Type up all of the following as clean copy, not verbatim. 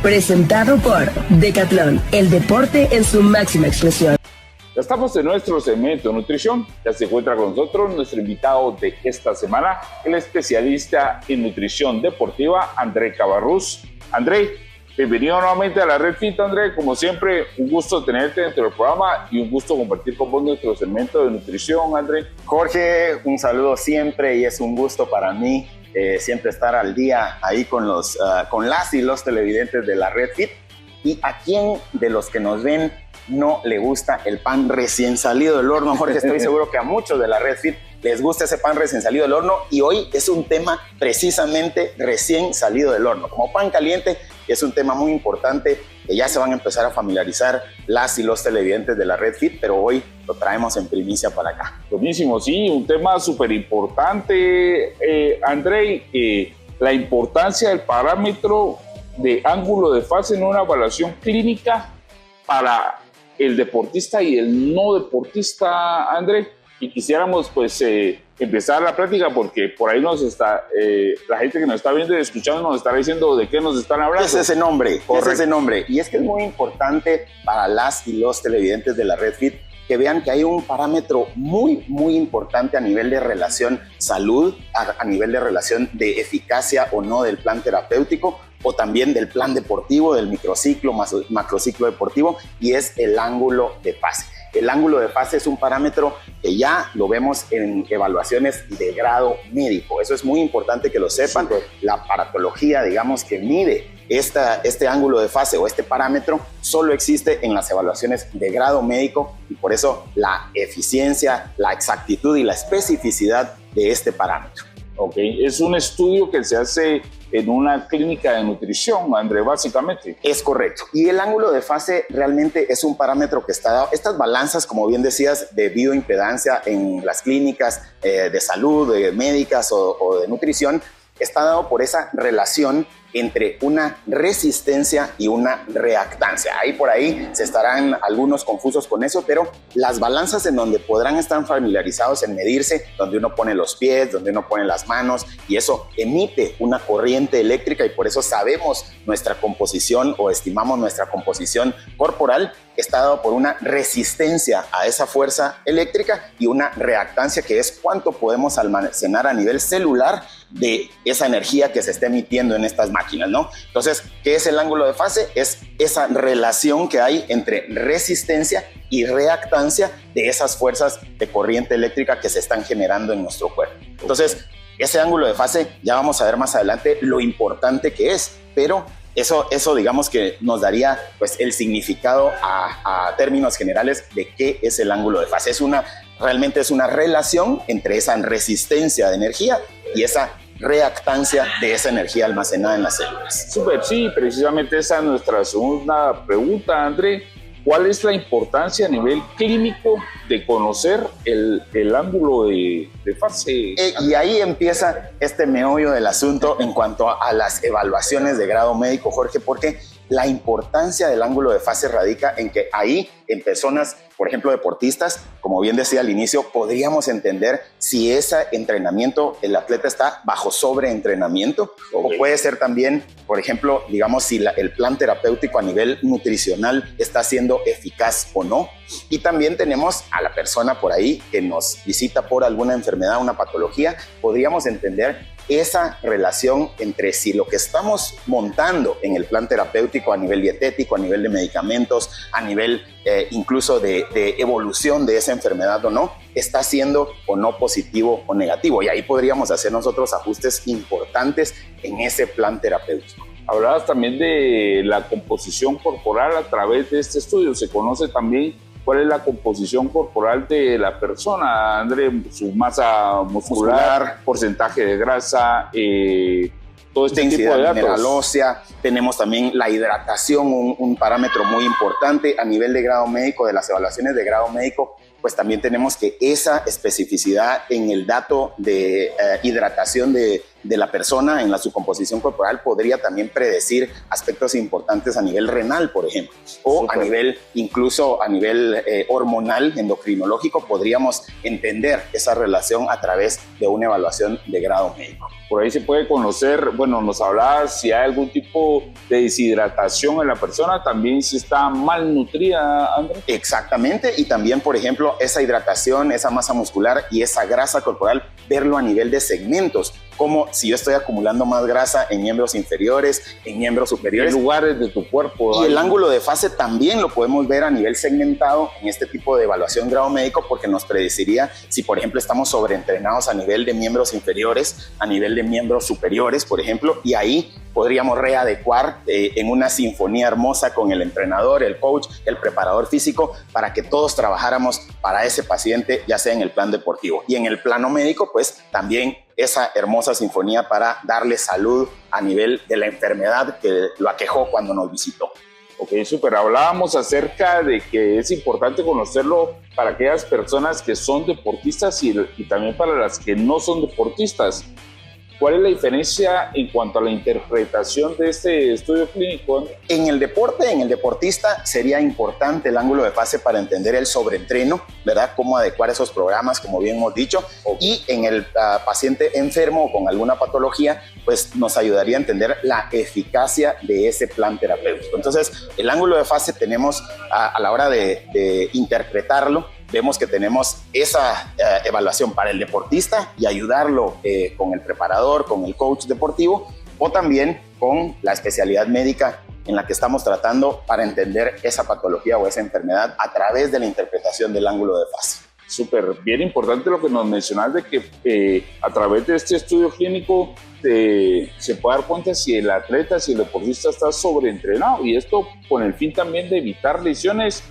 Presentado por Decathlon, el deporte en su máxima expresión. Ya estamos en nuestro segmento de nutrición. Ya se encuentra con nosotros nuestro invitado de esta semana, el especialista en nutrición deportiva, André Cabarrús. André, bienvenido nuevamente a la Red Fit, André. Como siempre, un gusto tenerte dentro del programa y un gusto compartir con vos nuestro segmento de nutrición, André. Jorge, un saludo siempre y es un gusto para mí siempre estar al día ahí con las y los televidentes de la Red Fit. ¿Y a quién de los que nos ven no le gusta el pan recién salido del horno? Jorge, estoy seguro que a muchos de la Red Fit les gusta ese pan recién salido del horno, y hoy es un tema precisamente recién salido del horno. Como pan caliente, es un tema muy importante que ya se van a empezar a familiarizar las y los televidentes de la Red Fit, pero hoy lo traemos en primicia para acá. Buenísimo, sí, un tema súper importante, André, la importancia del parámetro de ángulo de fase en una evaluación clínica para el deportista y el no deportista, André. Y quisiéramos pues empezar la práctica, porque por ahí nos está la gente que nos está viendo y escuchando nos estará diciendo de qué nos están hablando. Es ese nombre, es ese nombre. Y es que es muy importante para las y los televidentes de la Red Fit que vean que hay un parámetro muy importante a nivel de relación salud, a nivel de relación de eficacia o no del plan terapéutico, o también del plan deportivo, del microciclo, macrociclo deportivo, y es el ángulo de fase. El ángulo de fase es un parámetro que ya lo vemos en evaluaciones de grado médico. Eso es muy importante que lo sepan. La aparatología, digamos, que mide este ángulo de fase o este parámetro solo existe en las evaluaciones de grado médico, y por eso la eficiencia, la exactitud y la especificidad de este parámetro. Ok, es un estudio que se hace en una clínica de nutrición, André, básicamente. Es correcto. Y el ángulo de fase realmente es un parámetro que está dado. Estas balanzas, como bien decías, de bioimpedancia en las clínicas de salud, médicas o de nutrición, está dado por esa relación entre una resistencia y una reactancia. Ahí por ahí se estarán algunos confusos con eso, pero las balanzas en donde podrán estar familiarizados en medirse, donde uno pone los pies, donde uno pone las manos, y eso emite una corriente eléctrica, y por eso sabemos nuestra composición o estimamos nuestra composición corporal, está dado por una resistencia a esa fuerza eléctrica y una reactancia, que es cuánto podemos almacenar a nivel celular de esa energía que se está emitiendo en estas máquinas, ¿no? Entonces, ¿qué es el ángulo de fase? Es esa relación que hay entre resistencia y reactancia de esas fuerzas de corriente eléctrica que se están generando en nuestro cuerpo. Entonces, ese ángulo de fase ya vamos a ver más adelante lo importante que es, pero eso digamos que nos daría pues el significado a términos generales de qué es el ángulo de fase. Realmente es una relación entre esa resistencia de energía y esa reactancia de esa energía almacenada en las células. Súper, sí, precisamente esa es nuestra segunda pregunta, André. ¿Cuál es la importancia a nivel clínico de conocer el ángulo de fase? Y ahí empieza este meollo del asunto en cuanto a las evaluaciones de grado médico, Jorge, porque la importancia del ángulo de fase radica en que ahí, en personas, por ejemplo, deportistas, como bien decía al inicio, podríamos entender si ese entrenamiento, el atleta está bajo sobreentrenamiento, o puede ser también, por ejemplo, digamos, si el plan terapéutico a nivel nutricional está siendo eficaz o no. Y también tenemos a la persona por ahí que nos visita por alguna enfermedad, una patología. Podríamos entender esa relación entre si lo que estamos montando en el plan terapéutico a nivel dietético, a nivel de medicamentos, a nivel incluso de evolución de esa enfermedad o no, está siendo o no positivo o negativo. Y ahí podríamos hacer nosotros ajustes importantes en ese plan terapéutico. Hablabas también de la composición corporal a través de este estudio. Se conoce también cuál es la composición corporal de la persona, André, su masa muscular, porcentaje de grasa, todo este tipo de datos. Mineral ósea. Tenemos también la hidratación, un parámetro muy importante a nivel de grado médico, de las evaluaciones de grado médico. Pues también tenemos que esa especificidad en el dato de hidratación de de la persona en su composición corporal podría también predecir aspectos importantes a nivel renal, por ejemplo, o incluso a nivel hormonal, endocrinológico, podríamos entender esa relación a través de una evaluación de grado médico. Por ahí se puede conocer, bueno, nos hablabas si hay algún tipo de deshidratación en la persona, también si está malnutrida, André. Exactamente, y también, por ejemplo, esa hidratación, esa masa muscular y esa grasa corporal, verlo a nivel de segmentos, como si yo estoy acumulando más grasa en miembros inferiores, en miembros superiores. En lugares de tu cuerpo. Y el ángulo de fase también lo podemos ver a nivel segmentado en este tipo de evaluación grado médico, porque nos predeciría si, por ejemplo, estamos sobreentrenados a nivel de miembros inferiores, a nivel de miembros superiores, por ejemplo, y ahí podríamos readecuar en una sinfonía hermosa con el entrenador, el coach, el preparador físico, para que todos trabajáramos para ese paciente, ya sea en el plan deportivo. Y en el plano médico, pues también esa hermosa sinfonía para darle salud a nivel de la enfermedad que lo aquejó cuando nos visitó. Ok, súper. Hablábamos acerca de que es importante conocerlo para aquellas personas que son deportistas y también para las que no son deportistas. ¿Cuál es la diferencia en cuanto a la interpretación de este estudio clínico? En el deporte, en el deportista, sería importante el ángulo de fase para entender el sobreentreno, ¿verdad? Cómo adecuar esos programas, como bien hemos dicho. Y en el paciente enfermo o con alguna patología, pues nos ayudaría a entender la eficacia de ese plan terapéutico. Entonces, el ángulo de fase tenemos a la hora de interpretarlo, vemos que tenemos esa evaluación para el deportista y ayudarlo con el preparador, con el coach deportivo, o también con la especialidad médica en la que estamos tratando para entender esa patología o esa enfermedad a través de la interpretación del ángulo de fase. Súper bien importante lo que nos mencionas de que a través de este estudio clínico se puede dar cuenta si el atleta, si el deportista está sobreentrenado, y esto con el fin también de evitar lesiones.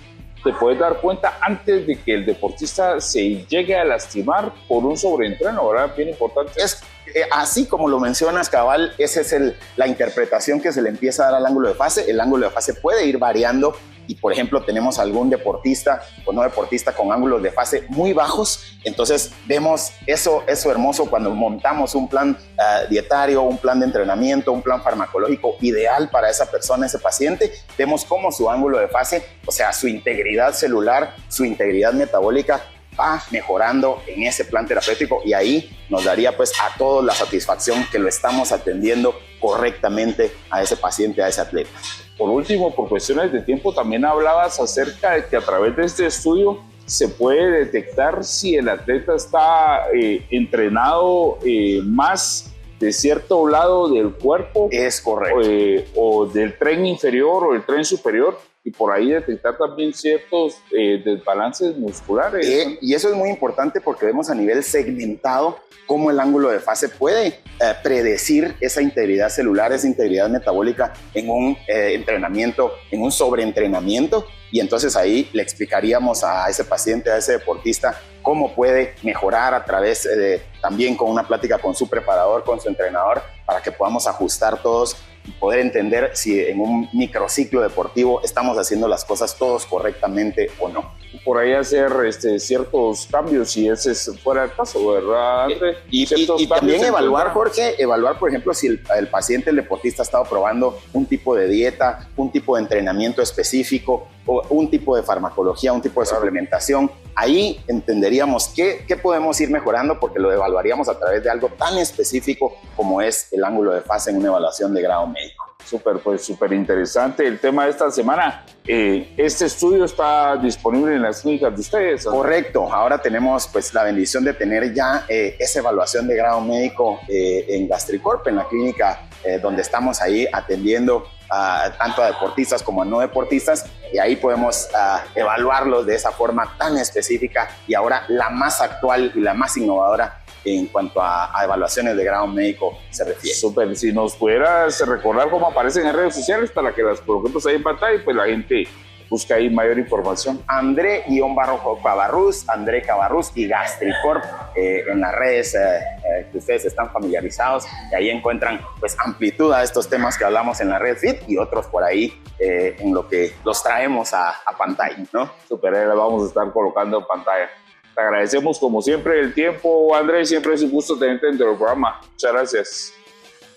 Te puedes dar cuenta antes de que el deportista se llegue a lastimar por un sobreentreno, ¿verdad? Bien importante. Es así como lo mencionas, cabal, esa es la interpretación que se le empieza a dar al ángulo de fase. El ángulo de fase puede ir variando y, por ejemplo, tenemos algún deportista o no deportista con ángulos de fase muy bajos. Entonces vemos eso hermoso cuando montamos un plan dietario, un plan de entrenamiento, un plan farmacológico ideal para esa persona, ese paciente. Vemos cómo su ángulo de fase, o sea, su integridad celular, su integridad metabólica, va mejorando en ese plan terapéutico, y ahí nos daría pues a todos la satisfacción que lo estamos atendiendo correctamente a ese paciente, a ese atleta. Por último, por cuestiones de tiempo, también hablabas acerca de que a través de este estudio se puede detectar si el atleta está entrenado más de cierto lado del cuerpo. Es correcto. O del tren inferior o del tren superior, y por ahí detectar también ciertos desbalances musculares. Y eso es muy importante porque vemos a nivel segmentado cómo el ángulo de fase puede predecir esa integridad celular, esa integridad metabólica en un entrenamiento, en un sobreentrenamiento, y entonces ahí le explicaríamos a ese paciente, a ese deportista, cómo puede mejorar a través también con una plática con su preparador, con su entrenador, para que podamos ajustar todos y poder entender si en un microciclo deportivo estamos haciendo las cosas todos correctamente o no. Por ahí hacer ciertos cambios si ese fuera el caso, ¿verdad? Y también evaluar, Jorge, por ejemplo, si el paciente, el deportista, ha estado probando un tipo de dieta, un tipo de entrenamiento específico, o un tipo de farmacología, un tipo de suplementación. Ahí entenderíamos qué podemos ir mejorando, porque lo evaluaríamos a través de algo tan específico como es el ángulo de fase en una evaluación de grado médico. Súper interesante el tema de esta semana. Este estudio está disponible en las clínicas de ustedes, ¿no? Correcto. Ahora tenemos pues la bendición de tener ya esa evaluación de grado médico en Gastricorp, en la clínica donde estamos ahí atendiendo tanto a deportistas como a no deportistas, y ahí podemos evaluarlos de esa forma tan específica, y ahora la más actual y la más innovadora en cuanto a evaluaciones de grado médico se refiere. Súper. Si nos pudieras recordar cómo aparecen en redes sociales para que las coloquemos ahí en pantalla y pues la gente busca ahí mayor información. André-Cabarrús, André Cabarrús y Gastricorp en las redes que ustedes están familiarizados, y ahí encuentran pues amplitud a estos temas que hablamos en la red Fit y otros por ahí en lo que los traemos a pantalla, ¿no? Súper, la vamos a estar colocando en pantalla. Te agradecemos como siempre el tiempo, Andrés, siempre es un gusto tenerte dentro del programa. Muchas gracias.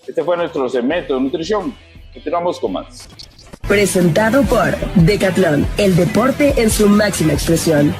Este fue nuestro segmento de nutrición. Continuamos con más. Presentado por Decathlon, el deporte en su máxima expresión.